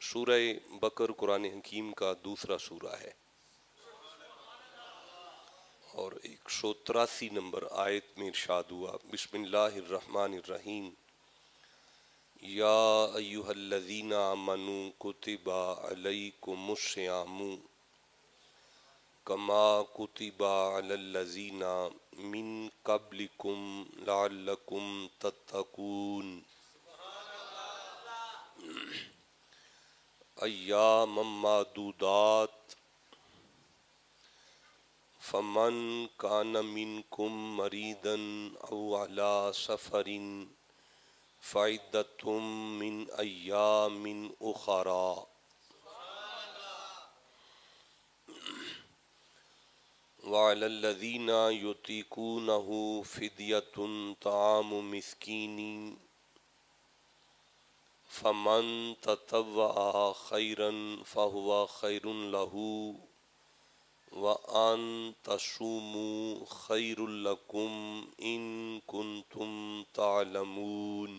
سورہ بقر قرآن حکیم کا دوسرا سورہ ہے اور 183 نمبر آیت میں ارشاد ہوا، بسم اللہ الرحمن الرحیم، یا ایہا الذین آمنوا کتب علیکم الصیام کما کتب علی الذین من قبلکم لعلکم تتقون ایاما معدودات فمن کان منکم مریضا او علی سفر فعدۃ من ایام اخرى وعلی الذین یطیقونہ فدیۃ طعام مسکین فمن تطوع خیرا فہو خیر لہ وَأَن تَصُومُوا خَيْرٌ لَكُمْ إِن كُنتُمْ تَعْلَمُونَ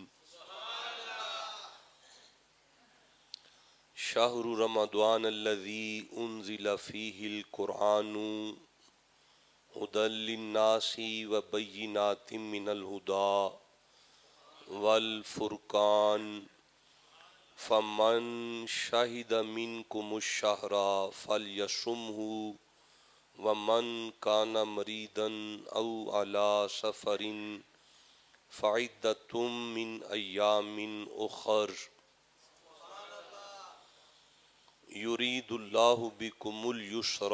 شَهْرُ رَمَضَانَ الَّذِي أُنزِلَ فِيهِ الْقُرْآنُ هُدًى لِلنَّاسِ وَبَيِّنَاتٍ مِّنَ الْهُدَى وَالْفُرْقَانِ فَمَن شَهِدَ مِنكُمُ الشَّهْرَ فَلْيَصُمْهُ وَمَن كَانَ مَرِيضًا أَوْ عَلَى سَفَرٍ فَعِدَّةٌ مِّنْ أَيَّامٍ أُخَرَ يُرِيدُ اللَّهُ بِكُمُ الْيُسْرَ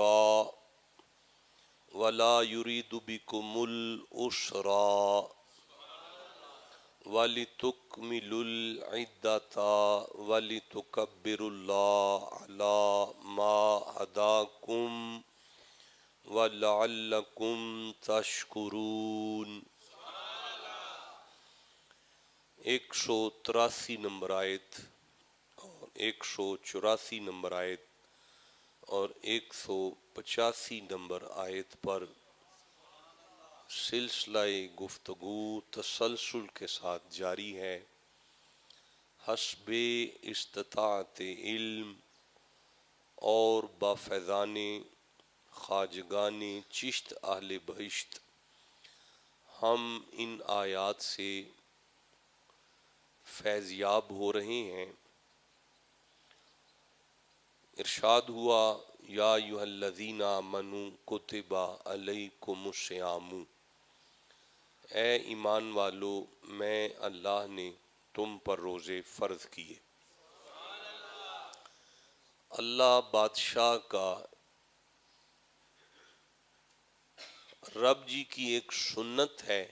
وَلَا يُرِيدُ بِكُمُ الْعُسْرَ وَلِتُكْمِلُوا الْعِدَّةَ وَلِتُكَبِّرُوا اللَّهَ عَلَى مَا هَدَاكُمْ وَلَعَلَّكُمْ تَشْكُرُونَ 183 نمبر آیت اور 184 نمبر آیت اور 185 نمبر آیت پر سلسلہ گفتگو تسلسل کے ساتھ جاری ہے، حسب استطاعت علم اور بافیضان خواجگان چشت اہل بہشت ہم ان آیات سے فیضیاب ہو رہے ہیں۔ ارشاد ہوا، یا ایھا الذین آمنوا کتب علیکم الصیام، اے ایمان والو میں اللہ نے تم پر روزے فرض کیے۔ اللہ بادشاہ کا رب جی کی ایک سنت ہے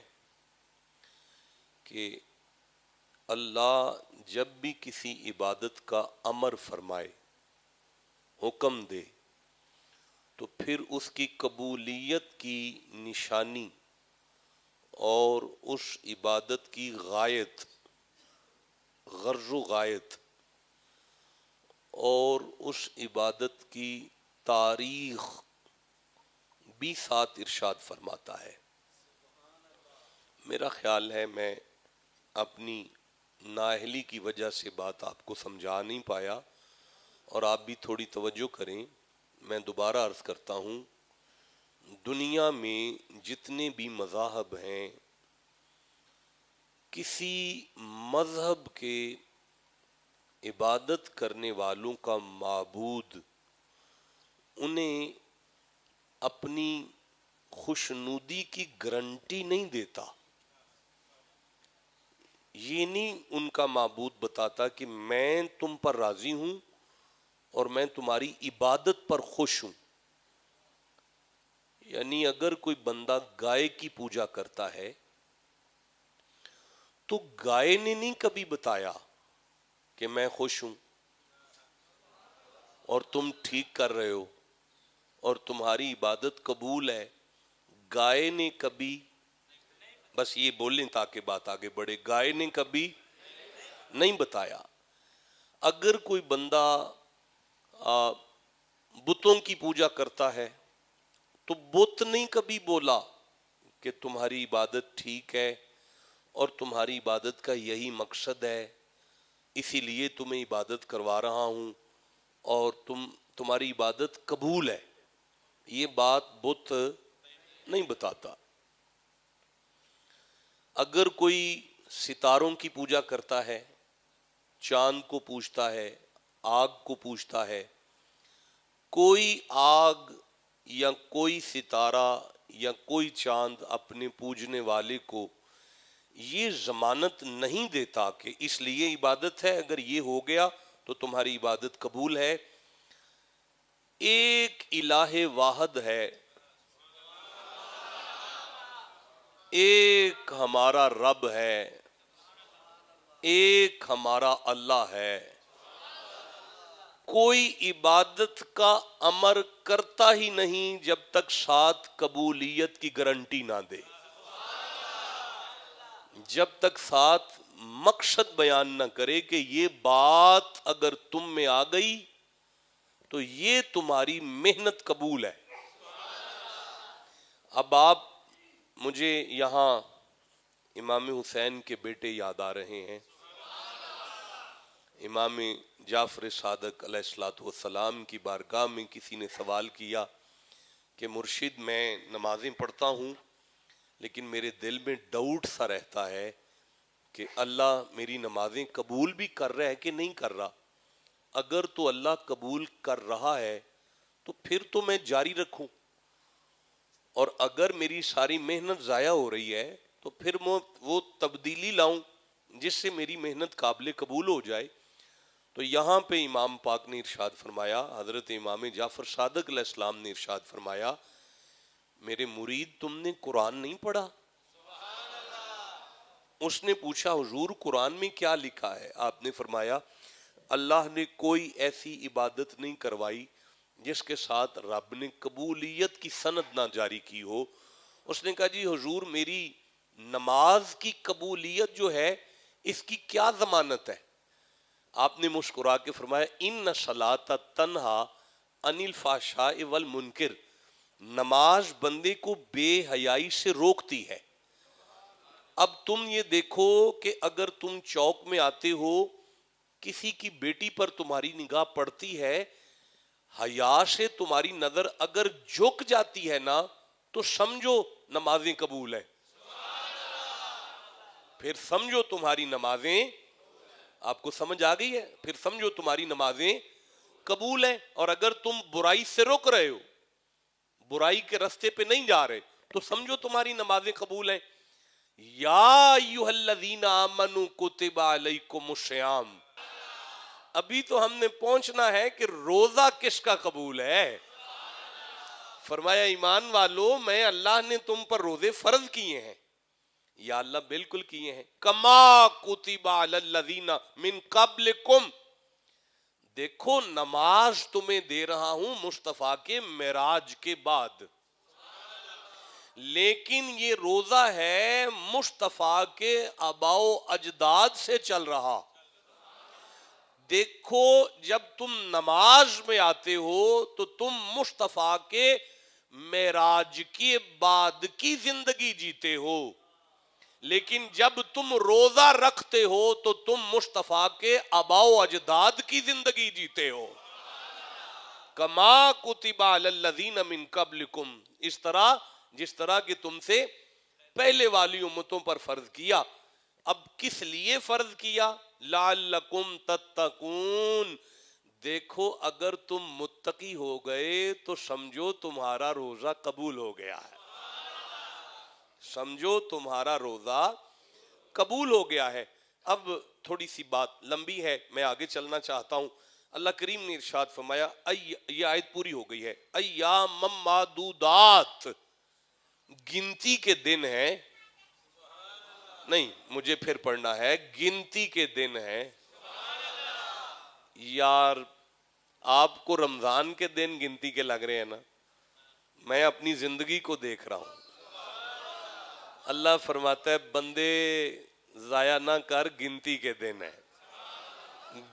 کہ اللہ جب بھی کسی عبادت کا امر فرمائے، حکم دے، تو پھر اس کی قبولیت کی نشانی اور اس عبادت کی غایت، غرض و غایت اور اس عبادت کی تاریخ بھی ساتھ ارشاد فرماتا ہے۔ میرا خیال ہے میں اپنی نااہلی کی وجہ سے بات آپ کو سمجھا نہیں پایا، اور آپ بھی تھوڑی توجہ کریں۔ میں دوبارہ عرض کرتا ہوں، دنیا میں جتنے بھی مذاہب ہیں، کسی مذہب کے عبادت کرنے والوں کا معبود انہیں اپنی خوشنودی کی گارنٹی نہیں دیتا۔ یہ نہیں ان کا معبود بتاتا کہ میں تم پر راضی ہوں اور میں تمہاری عبادت پر خوش ہوں۔ یعنی اگر کوئی بندہ گائے کی پوجا کرتا ہے تو گائے نے نہیں کبھی بتایا کہ میں خوش ہوں اور تم ٹھیک کر رہے ہو اور تمہاری عبادت قبول ہے۔ گائے نے کبھی، بس یہ بولیں تاکہ بات آگے بڑھے، گائے نے کبھی نہیں بتایا۔ اگر کوئی بندہ بتوں کی پوجا کرتا ہے تو بت نہیں کبھی بولا کہ تمہاری عبادت ٹھیک ہے اور تمہاری عبادت کا یہی مقصد ہے اسی لیے تمہیں عبادت کروا رہا ہوں اور تمہاری عبادت قبول ہے. یہ بات بت نہیں بتاتا. اگر کوئی ستاروں کی پوجا کرتا ہے، چاند کو پوجتا ہے، آگ کو پوجتا ہے، کوئی آگ یا کوئی ستارہ یا کوئی چاند اپنے پوجنے والے کو یہ ضمانت نہیں دیتا کہ اس لیے عبادت ہے، اگر یہ ہو گیا تو تمہاری عبادت قبول ہے. ایک الہ واحد ہے، ایک ہمارا رب ہے، ایک ہمارا اللہ ہے. کوئی عبادت کا امر کرتا ہی نہیں جب تک ساتھ قبولیت کی گارنٹی نہ دے، جب تک ساتھ مقصد بیان نہ کرے کہ یہ بات اگر تم میں آ گئی تو یہ تمہاری محنت قبول ہے. اب آپ مجھے یہاں امام حسین کے بیٹے یاد آ رہے ہیں. امام جعفر صادق علیہ الصلوۃ والسلام کی بارگاہ میں کسی نے سوال کیا کہ مرشد میں نمازیں پڑھتا ہوں لیکن میرے دل میں ڈاؤٹ سا رہتا ہے کہ اللہ میری نمازیں قبول بھی کر رہا ہے کہ نہیں کر رہا. اگر تو اللہ قبول کر رہا ہے تو پھر تو میں جاری رکھوں، اور اگر میری ساری محنت ضائع ہو رہی ہے تو پھر میں وہ تبدیلی لاؤں جس سے میری محنت قابل قبول ہو جائے. تو یہاں پہ امام پاک نے ارشاد فرمایا، حضرت امام جعفر صادق علیہ السلام نے ارشاد فرمایا، میرے مرید تم نے قرآن نہیں پڑھا؟ اس نے پوچھا حضور قرآن میں کیا لکھا ہے؟ آپ نے فرمایا اللہ نے کوئی ایسی عبادت نہیں کروائی جس کے ساتھ رب نے قبولیت کی سند نہ جاری کی ہو. اس نے کہا جی حضور میری نماز کی قبولیت جو ہے اس کی کیا ضمانت ہے؟ آپ نے مسکرا کے فرمایا ان صلاۃ تنہا عن الفحشاء والمنکر، نماز بندے کو بے حیائی سے روکتی ہے. اب تم یہ دیکھو کہ اگر تم چوک میں آتے ہو، کسی کی بیٹی پر تمہاری نگاہ پڑتی ہے، حیا سے تمہاری نظر اگر جھک جاتی ہے نا تو سمجھو نمازیں قبول ہیں. پھر سمجھو تمہاری نمازیں، آپ کو سمجھ آ گئی ہے، پھر سمجھو تمہاری نمازیں قبول ہیں. اور اگر تم برائی سے رک رہے ہو، برائی کے رستے پہ نہیں جا رہے، تو سمجھو تمہاری نمازیں قبول ہیں. یا ایھا الذین آمنوا کتب علیکم الصیام. ابھی تو ہم نے پہنچنا ہے کہ روزہ کس کا قبول ہے. فرمایا ایمان والو میں اللہ نے تم پر روزے فرض کیے ہیں. یا اللہ بالکل کیے ہیں. کما کتب علی الذین من قبلکم. دیکھو نماز تمہیں دے رہا ہوں مصطفیٰ کے معراج کے بعد، لیکن یہ روزہ ہے مصطفیٰ کے آباء و اجداد سے چل رہا. دیکھو جب تم نماز میں آتے ہو تو تم مصطفیٰ کے معراج کے بعد کی زندگی جیتے ہو، لیکن جب تم روزہ رکھتے ہو تو تم مصطفیٰ کے آباء و اجداد کی زندگی جیتے ہو. کما کتب علی الذین من قبلکم، اس طرح جس طرح کہ تم سے پہلے والی امتوں پر فرض کیا. اب کس لیے فرض کیا؟ لعلکم تتقون. دیکھو اگر تم متقی ہو گئے تو سمجھو تمہارا روزہ قبول ہو گیا ہے. سمجھو تمہارا روزہ قبول ہو گیا ہے. اب تھوڑی سی بات لمبی ہے، میں آگے چلنا چاہتا ہوں. اللہ کریم نے ارشاد فرمایا، یہ آیت پوری ہو گئی ہے، ایام معدودات، گنتی کے دن ہیں. نہیں مجھے پھر پڑھنا ہے، گنتی کے دن ہیں. یار آپ کو رمضان کے دن گنتی کے لگ رہے ہیں نا، میں اپنی زندگی کو دیکھ رہا ہوں. اللہ فرماتا ہے بندے ضائع نہ کر، گنتی کے دن ہے،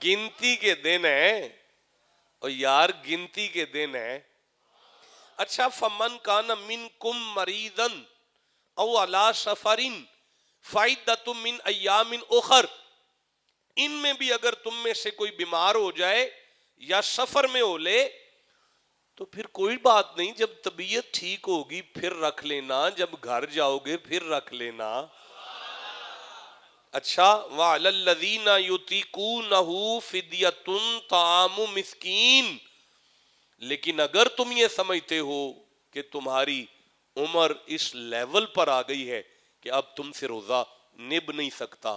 گنتی کے دن ہے. اور یار گنتی کے دن ہے. اچھا فمن کان منکم مریضا او علی سفر فعدۃ من ایام اخر. ان میں بھی اگر تم میں سے کوئی بیمار ہو جائے یا سفر میں ہو لے تو پھر کوئی بات نہیں، جب طبیعت ٹھیک ہوگی پھر رکھ لینا، جب گھر جاؤ گے پھر رکھ لینا۔ اچھا، وَعَلَى الَّذِينَ يُطِيقُونَهُ فِدْيَةٌ طَعَامُ مِسْكِينٍ، لیکن اگر تم یہ سمجھتے ہو کہ تمہاری عمر اس لیول پر آ گئی ہے کہ اب تم سے روزہ نبھ نہیں سکتا،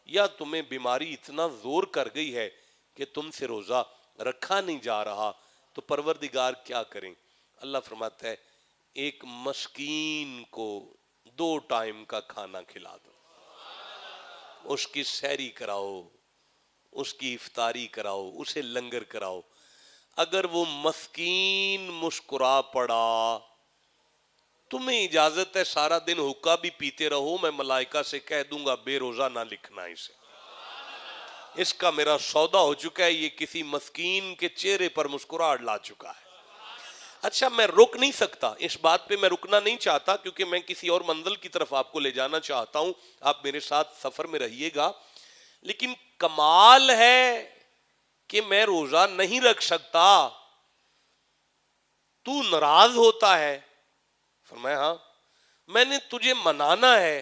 یا تمہیں بیماری اتنا زور کر گئی ہے کہ تم سے روزہ رکھا نہیں جا رہا، تو پروردگار کیا کریں؟ اللہ فرماتا ہے ایک مسکین کو 2 ٹائم کا کھانا کھلا دو، اس کی سحری کراؤ، اس کی افطاری کراؤ، اسے لنگر کراؤ۔ اگر وہ مسکین مسکرا پڑا، تمہیں اجازت ہے سارا دن حقہ بھی پیتے رہو، میں ملائکہ سے کہہ دوں گا بے روزہ نہ لکھنا اسے، اس کا میرا سودا ہو چکا ہے، یہ کسی مسکین کے چہرے پر مسکراہٹ لا چکا ہے۔ اچھا، میں رک نہیں سکتا، اس بات پہ میں رکنا نہیں چاہتا کیونکہ میں کسی اور منزل کی طرف آپ کو لے جانا چاہتا ہوں، آپ میرے ساتھ سفر میں رہیے گا، لیکن کمال ہے کہ میں روزہ نہیں رکھ سکتا، تو ناراض ہوتا ہے؟ فرمایا ہاں، میں نے تجھے منانا ہے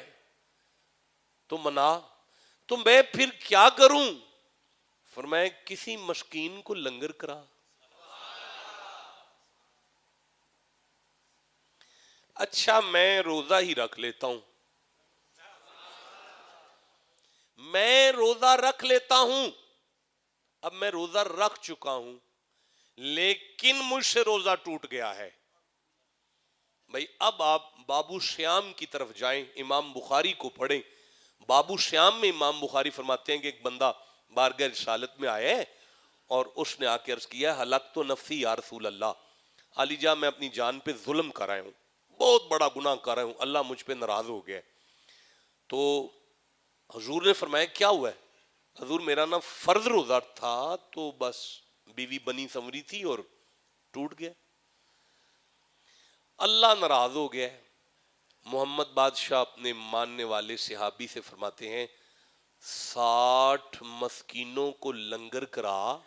تو منا، تو میں پھر کیا کروں؟ فرمایا کسی مسکین کو لنگر کرا۔ اچھا، میں روزہ ہی رکھ لیتا ہوں، میں روزہ رکھ لیتا ہوں، اب میں روزہ رکھ چکا ہوں لیکن مجھ سے روزہ ٹوٹ گیا ہے۔ بھائی اب آپ بابو شیام کی طرف جائیں، امام بخاری کو پڑھیں۔ بابو شیام میں امام بخاری فرماتے ہیں کہ ایک بندہ بارگاہ رسالت میں آئے اور اس نے آ کے عرض کیا ہلکت نفسی یا رسول اللہ، علی جان میں اپنی جان پہ ظلم کر رہا ہوں، بہت بڑا گناہ کر رہا ہوں، اللہ مجھ پہ ناراض ہو گیا۔ تو حضور نے فرمایا کیا ہوا ہے؟ حضور میرا نا فرض روزہ تھا تو بس بیوی بنی سنوری تھی اور ٹوٹ گیا، اللہ ناراض ہو گیا ہے۔ محمد بادشاہ اپنے ماننے والے صحابی سے فرماتے ہیں 60 مسکینوں کو لنگر کرا۔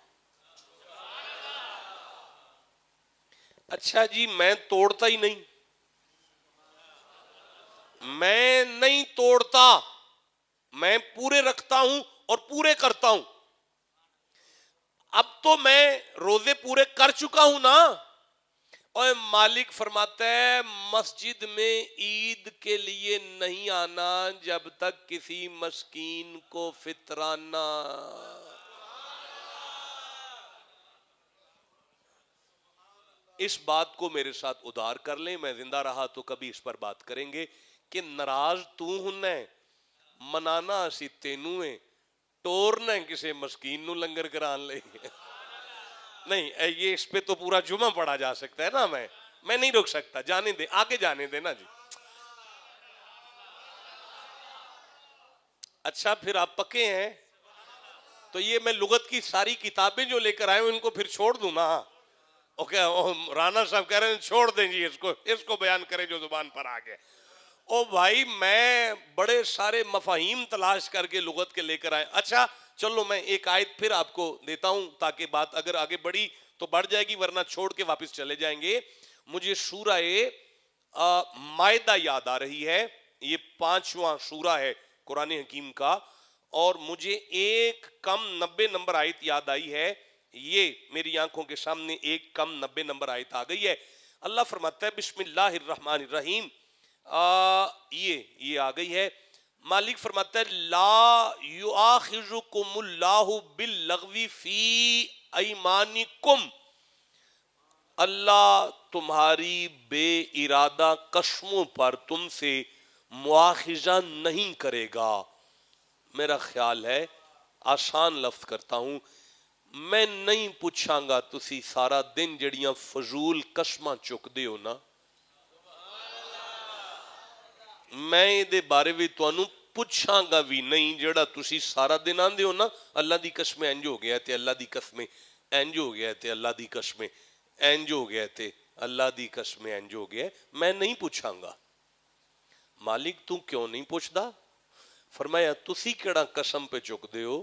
اچھا جی، میں توڑتا ہی نہیں، میں نہیں توڑتا، میں پورے رکھتا ہوں اور پورے کرتا ہوں۔ اب تو میں روزے پورے کر چکا ہوں نا۔ اور مالک فرماتا ہے مسجد میں عید کے لیے نہیں آنا جب تک کسی مسکین کو فطرانہ۔ اس بات کو میرے ساتھ ادار کر لیں، میں زندہ رہا تو کبھی اس پر بات کریں گے کہ ناراض تو ہن منانا اسی تینوں ہے، ٹورنا کسی مسکین نو لنگر کران لے۔ نہیں، یہ اس پہ تو پورا جمعہ پڑھا جا سکتا ہے نا، میں نہیں رک سکتا، جانے دے، آگے جانے دے نا جی۔ اچھا پھر آپ پکے ہیں تو یہ میں لغت کی ساری کتابیں جو لے کر آئے ہوں ان کو پھر چھوڑ دوں نا؟ اوکے، رانا صاحب کہہ رہے ہیں چھوڑ دیں جی، اس کو بیان کریں جو زبان پر آ گئے۔ او بھائی میں بڑے سارے مفاہیم تلاش کر کے لغت کے لے کر آئے۔ اچھا چلو میں ایک آیت پھر آپ کو دیتا ہوں تاکہ بات اگر آگے بڑھی تو بڑھ جائے گی، ورنہ چھوڑ کے واپس چلے جائیں گے۔ مجھے سورہ مائدہ یاد آ رہی ہے، یہ 5واں سورہ ہے قرآن حکیم کا، اور مجھے ایک کم 90 نمبر آیت یاد آئی ہے، یہ میری آنکھوں کے سامنے ایک کم 90 نمبر آیت آ گئی ہے۔ اللہ فرماتا ہے بسم اللہ الرحمن الرحیم، یہ آ گئی ہے۔ مالک فرماتا ہے لا یؤاخذکم اللہ باللغو فی ایمانکم، اللہ تمہاری بے ارادہ قسموں پر تم سے مواخذہ نہیں کرے گا۔ میرا خیال ہے آسان لفظ کرتا ہوں، میں نہیں پوچھاں گا تسی سارا دن جڑیاں فضول قسماں چک دے ہو نا، میں دے بارے بھی توانوں پوچھاں گا بھی نہیں جڑا تسی سارا دن آندے ہو نا اللہ دی قسمیں انج ہو گیا تے اللہ دی قسمیں انج ہو گیا تے اللہ دی قسمیں انج ہو گیا تے اللہ دی قسمیں انج ہو گیا، میں نہیں پوچھاں گا۔ مالک تو کیوں نہیں پوچھدا؟ فرمایا تسی کیڑا قسم پہ چک دے ہو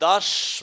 10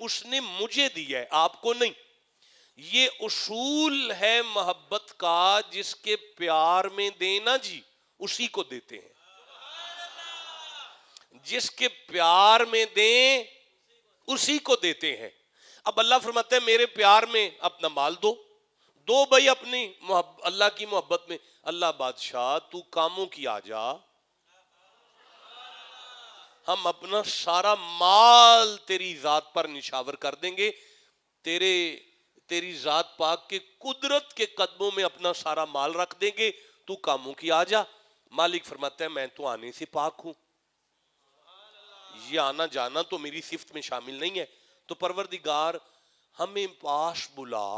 اس نے مجھے دیا ہے، آپ کو نہیں. یہ اصول ہے محبت کا، جس کے پیار میں دینا جی اسی کو دیتے ہیں، جس کے پیار میں دیں اسی کو دیتے ہیں. اب اللہ فرماتا ہے میرے پیار میں اپنا مال دو بھائی، اپنی اللہ کی محبت میں. اللہ بادشاہ تو کاموں کی آ جا، ہم اپنا سارا مال تیری ذات پر نشاور کر دیں گے، تیری ذات پاک کے قدرت کے قدموں میں اپنا سارا مال رکھ دیں گے، تو کاموں کی آ جا. مالک فرماتا ہے میں تو آنے سے پاک ہوں، یہ آنا جانا تو میری صفت میں شامل نہیں ہے. تو پروردگار ہمیں پاس بلا،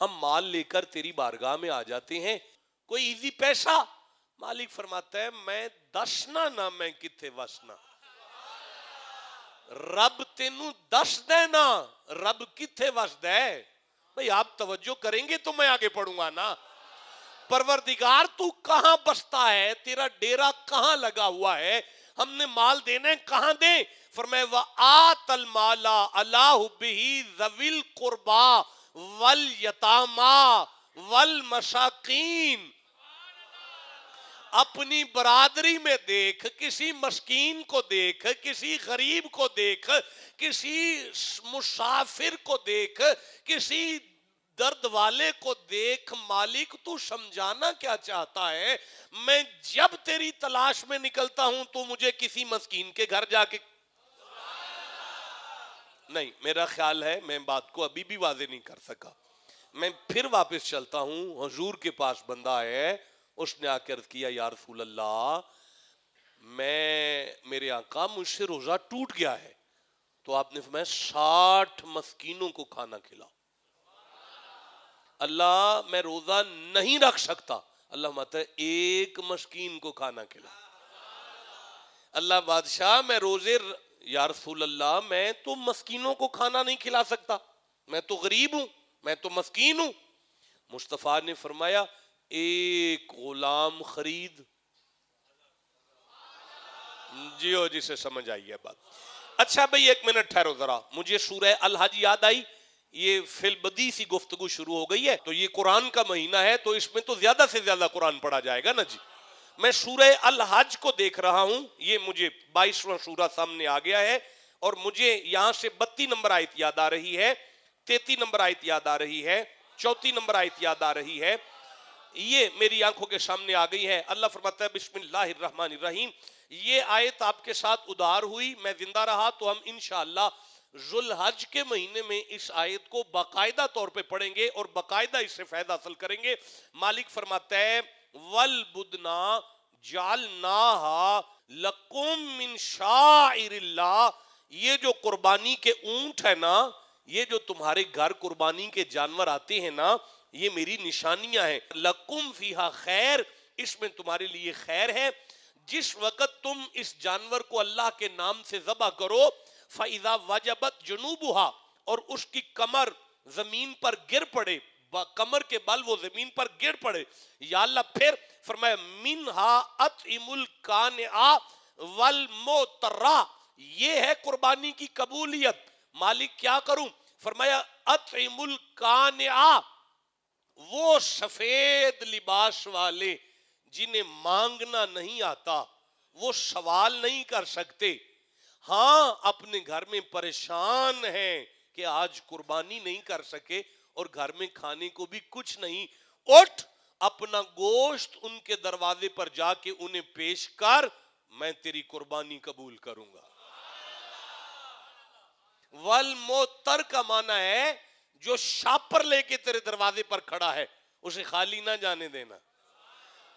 ہم مال لے کر تیری بارگاہ میں آ جاتے ہیں، کوئی ایزی پیسہ. مالک فرماتا ہے میں دسنا نہ میں کتھے وسنا، رب تینوں دس دینا رب کتھے وسد ہے. بھئی آپ توجہ کریں گے تو میں آگے پڑھوں گا نا. پروردگار تو کہاں بستا ہے، تیرا ڈیرا کہاں لگا ہوا ہے، ہم نے مال دینے کہاں دیں. فرمائے وَآتَ الْمَالَ عَلَىٰ حُبِّهِ ذَوِي الْقُرْبَىٰ وَالْيَتَامَىٰ وَالْمَسَاکِینِ. اپنی برادری میں دیکھ، کسی مسکین کو دیکھ، کسی غریب کو دیکھ، کسی مسافر کو دیکھ، کسی درد والے کو دیکھ. مالک تو سمجھانا کیا چاہتا ہے، میں جب تیری تلاش میں نکلتا ہوں تو مجھے کسی مسکین کے گھر جا کے نہیں. میرا خیال ہے میں بات کو ابھی بھی واضح نہیں کر سکا، میں پھر واپس چلتا ہوں. حضور کے پاس بندہ ہے، اس نے آ کے عرض کیا یا رسول اللہ میرے آقا مجھ سے روزہ ٹوٹ گیا ہے. تو آپ نے فرمایا 60 مسکینوں کو کھانا کھلاؤ. اللہ میں روزہ نہیں رکھ سکتا، اللہ ماتا ہے ایک مسکین کو کھانا کھلا. اللہ بادشاہ میں روزے، یا رسول اللہ میں تو مسکینوں کو کھانا نہیں کھلا سکتا، میں تو غریب ہوں، میں تو مسکین ہوں. مصطفیٰ نے فرمایا ایک غلام خرید. جیو جسے سمجھ آئی ہے بات. اچھا بھئی ایک منٹ ٹھہرو ذرا، مجھے سورہ الحج یاد آئی. یہ فی البدی سی گفتگو شروع ہو گئی ہے، تو یہ قرآن کا مہینہ ہے تو اس میں تو زیادہ سے زیادہ قرآن پڑھا جائے گا نا جی. میں سورہ الحج کو دیکھ رہا ہوں، یہ مجھے 22واں سورہ سامنے آ گیا ہے، اور مجھے یہاں سے 32 نمبر آیت یاد آ رہی ہے، 33 نمبر آیت یاد آ رہی ہے، 34 نمبر آیت یاد آ رہی ہے. یہ میری آنکھوں کے سامنے آ گئی ہے. اللہ فرماتا ہے بسم اللہ الرحمن الرحیم. یہ آیت آپ کے ساتھ ادھار ہوئی، میں زندہ رہا تو ہم انشاءاللہ ذوالحج کے مہینے میں اس آیت کو باقاعدہ طور پہ پڑھیں گے اور باقاعدہ اس سے فائدہ حاصل کریں گے. مالک فرماتا ہے وَالْبُدْنَا جَعَلْنَاهَا لَكُم مِّن شَعَائِرِ اللَّهِ. یہ جو قربانی کے اونٹ ہے نا، یہ جو تمہارے گھر قربانی کے جانور آتے ہیں نا، یہ میری نشانیاں ہیں. لَكُم فِيهَا خیر، اس میں تمہارے لیے خیر ہے. جس وقت تم اس جانور کو اللہ کے نام سے ذبح کرو فَإِذَا وَجَبَتْ جُنُوبُهَا، اور اس کی کمر زمین پر گر پڑے، کمر کے بل وہ زمین پر گر پڑے. یا اللہ پھر فرمایا مِنْهَا أَطْعِمُ الْقَانِعَ وَالْمُعْتَرَّ. یہ ہے قربانی کی قبولیت. مالک کیا کروں؟ فرمایا أَطْعِمُ الْقَانِعَ، وہ سفید لباس والے جنہیں مانگنا نہیں آتا، وہ سوال نہیں کر سکتے، ہاں اپنے گھر میں پریشان ہیں کہ آج قربانی نہیں کر سکے اور گھر میں کھانے کو بھی کچھ نہیں. اٹھ اپنا گوشت ان کے دروازے پر جا کے انہیں پیش کر، میں تیری قربانی قبول کروں گا. والموتر کا معنی ہے جو شاپر لے کے تیرے دروازے پر کھڑا ہے، اسے خالی نہ جانے دینا.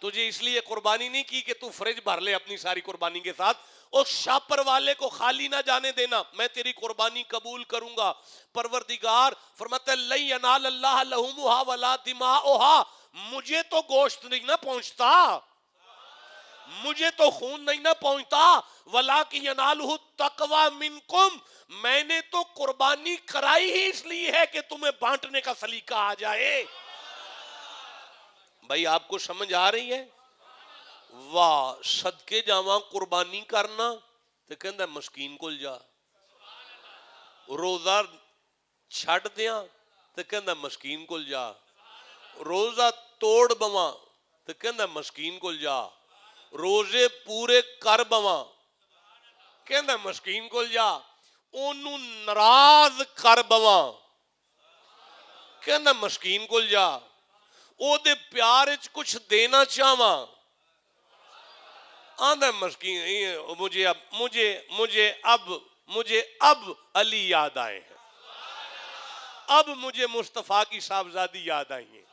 تجھے اس لیے قربانی نہیں کی کہ تو فریج بھر لے اپنی ساری قربانی کے ساتھ، اس شاپر والے کو خالی نہ جانے دینا، میں تیری قربانی قبول کروں گا. پروردگار فرماتا ہے لَن يَنَالَ اللَّهَ لُحُومُهَا وَلَا دِمَاؤُهَا. مجھے تو گوشت نہیں نہ پہنچتا، مجھے تو خون نہیں نہ پہنچتا، وَلَٰكِن يَنَالُهُ التَّقْوَىٰ مِنْكُمْ. میں نے تو قربانی کرائی ہی اس لیے ہے کہ تمہیں بانٹنے کا سلیقہ آ جائے. بھائی آپ کو سمجھ آ رہی ہے؟ واہ صدقے جاواں قربانی کرنا تو کہندا مسکین کول جا. روزہ چھڈ دیاں تے کہندا مسکین کول جا، روزہ توڑ بواں تے کہندا مسکین کول جا، روزے پورے کر بواں کہندا مسکین کول جا، اونوں ناراض کر بواں کہندا مسکین کول جا، او دے پیار وچ کچھ دینا چاہواں آندا مسکین مجھے اب علی یاد آئے ہیں، اب مجھے مصطفیٰ کی صاحبزادی یاد آئی ہیں،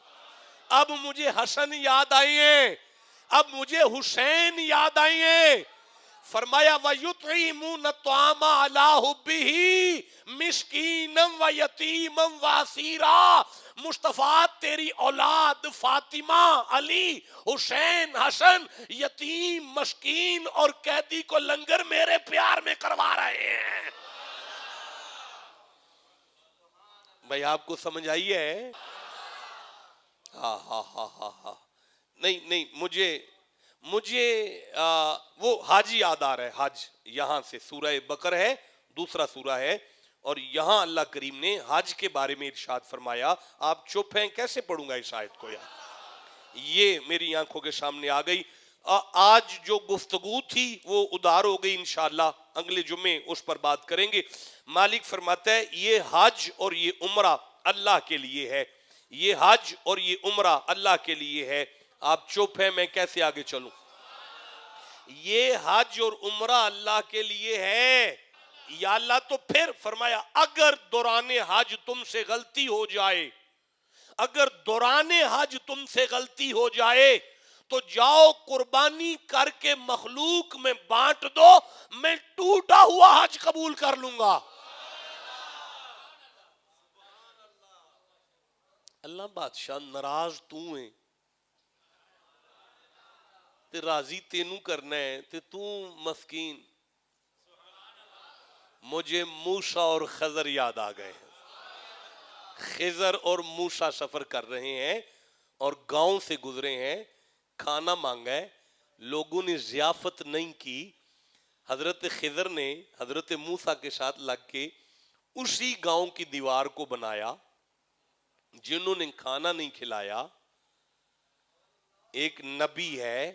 اب مجھے حسن یاد آئی ہیں، اب مجھے حسین یاد آئی ہیں۔ فرمایا وَيُطْعِمُونَ الطَّعَامَ عَلَىٰ حُبِّهِ مِسْكِينًا وَيَتِيمًا وَأَسِيرًا۔ مصطفیٰ تیری اولاد فاطمہ، علی، حسین، حسن، یتیم، مسکین اور قیدی کو لنگر میرے پیار میں کروا رہے ہیں۔ بھائی آپ کو سمجھ آئی ہے؟ ہاں ہاں ہاں ہاں ہاں نہیں مجھے وہ حج یاد آ رہا ہے، حج یہاں سے سورہ بقر ہے، دوسرا سورہ ہے، اور یہاں اللہ کریم نے حج کے بارے میں ارشاد فرمایا۔ آپ چپ ہیں، کیسے پڑھوں گا اس آیت کو یار؟ یہ میری آنکھوں کے سامنے آ گئی۔ آج جو گفتگو تھی وہ ادار ہو گئی، انشاءاللہ اگلے جمعے اس پر بات کریں گے۔ مالک فرماتا ہے یہ حج اور یہ عمرہ اللہ کے لیے ہے، یہ حج اور یہ عمرہ اللہ کے لیے ہے۔ آپ چپ ہیں، میں کیسے آگے چلوں؟ یہ حج اور عمرہ اللہ کے لیے ہے یا اللہ، تو پھر فرمایا اگر دوران حج تم سے غلطی ہو جائے، اگر دوران حج تم سے غلطی ہو جائے تو جاؤ قربانی کر کے مخلوق میں بانٹ دو، میں ٹوٹا ہوا حج قبول کر لوں گا۔ اللہ بادشاہ ناراض تو ہیں تے راضی تینوں کرنا ہے تے تو مسکین۔ مجھے موسیٰ اور خضر یاد آ گئے ہیں۔ خضر اور موسیٰ سفر کر رہے ہیں اور گاؤں سے گزرے ہیں، کھانا مانگا ہے، لوگوں نے ضیافت نہیں کی، حضرت خضر نے حضرت موسیٰ کے ساتھ لگ کے اسی گاؤں کی دیوار کو بنایا، جنہوں نے کھانا نہیں کھلایا۔ ایک نبی ہے،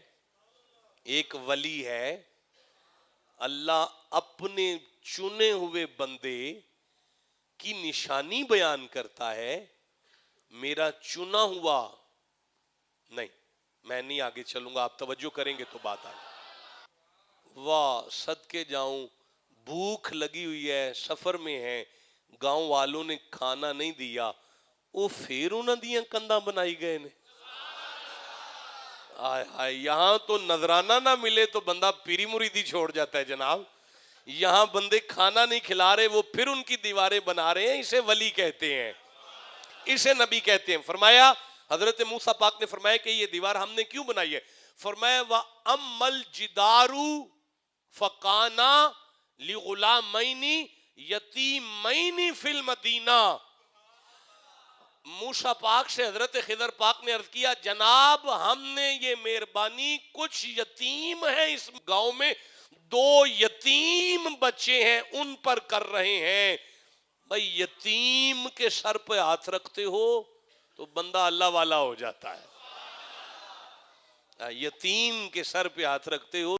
ایک ولی ہے، اللہ اپنے چنے ہوئے بندے کی نشانی بیان کرتا ہے، میرا چنا ہوا نہیں، میں نہیں آگے چلوں گا، آپ توجہ کریں گے تو بات آئے۔ واہ صدقے جاؤں، بھوک لگی ہوئی ہے، سفر میں ہے، گاؤں والوں نے کھانا نہیں دیا، وہ پھر انہاں دیاں کنداں بنائی گئے نے۔ آئے آئے، یہاں تو نذرانہ نہ ملے تو بندہ پیری مریدی چھوڑ جاتا ہے جناب۔ یہاں بندے کھانا نہیں کھلا رہے، وہ پھر ان کی دیواریں بنا رہے ہیں، اسے ولی کہتے ہیں، اسے نبی کہتے ہیں۔ فرمایا حضرت موسیٰ پاک نے فرمایا کہ یہ دیوار ہم نے کیوں بنائی ہے؟ فرمایا وَأَمَّ الْجِدَارُ فَقَانَا لِغُلَامَيْنِ يَتِيمَيْنِ فِي الْمَدِينَةِ۔ موسیٰ پاک سے حضرت خضر پاک نے عرض کیا جناب ہم نے یہ مہربانی، کچھ یتیم ہیں اس گاؤں میں، 2 یتیم بچے ہیں ان پر کر رہے ہیں۔ بھئی یتیم کے سر پہ ہاتھ رکھتے ہو تو بندہ اللہ والا ہو جاتا ہے، یتیم کے سر پہ ہاتھ رکھتے ہو